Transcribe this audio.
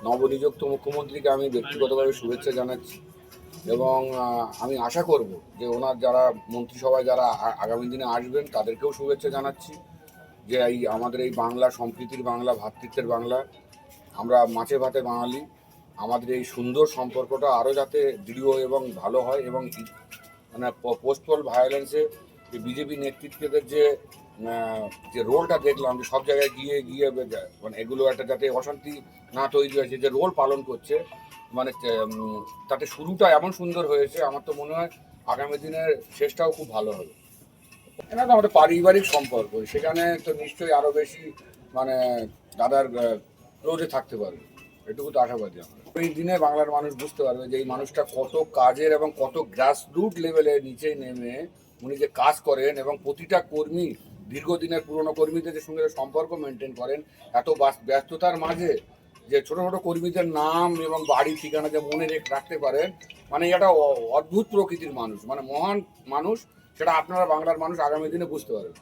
নবনিযুক্ত মুখ্যমন্ত্রীকে আমি ব্যক্তিগতভাবে শুভেচ্ছা জানাচ্ছি এবং আমি আশা করব যে ওনার যারা মন্ত্রিসভায় যারা আগামী দিনে আসবেন তাদেরকেও শুভেচ্ছা জানাচ্ছি যে এই আমাদের এই বাংলা সম্প্রীতির বাংলা, ভ্রাতৃত্বের বাংলা, আমরা মাছে ভাতে বাঙালি, আমাদের এই সুন্দর সম্পর্কটা আরও যাতে দৃঢ় এবং ভালো হয় এবং মানে পোস্টপল ভায়োলেন্সে যে বিজেপি নেতৃত্বের যে রোলটা দেখলাম যে সব জায়গায় গিয়ে গিয়ে মানে এগুলো একটা যাতে অশান্তি না তৈরি হয়েছে যে রোল পালন করছে, মানে তাতে শুরুটা এমন সুন্দর হয়েছে, আমার তো মনে হয় আগামী দিনের শেষটাও খুব ভালো হবে। এটা তো আমাদের পারিবারিক সম্পর্ক, সেখানে তো নিশ্চয়ই আরও বেশি মানে দাদার ক্লোজে থাকতে পারবে, এটুকু তো আশাবাদী আমরা। এই দিনে বাংলার মানুষ বুঝতে পারবে যে এই মানুষটা কত কাজের এবং কত গ্রাসরুট লেভেলে নিচে নেমে উনি যে কাজ করেন এবং প্রতিটা কর্মী, দীর্ঘদিনের পুরনো কর্মীদের সঙ্গে সম্পর্ক মেনটেন করেন এত ব্যস্ততার মাঝে, যে ছোটো ছোটো কর্মীদের নাম এবং বাড়ি ঠিকানা যে মনে রাখতে পারেন, মানে এটা অদ্ভুত প্রকৃতির মানুষ, মানে মহান মানুষ, সেটা আপনারা বাংলার মানুষ আগামী দিনে বুঝতে পারবেন।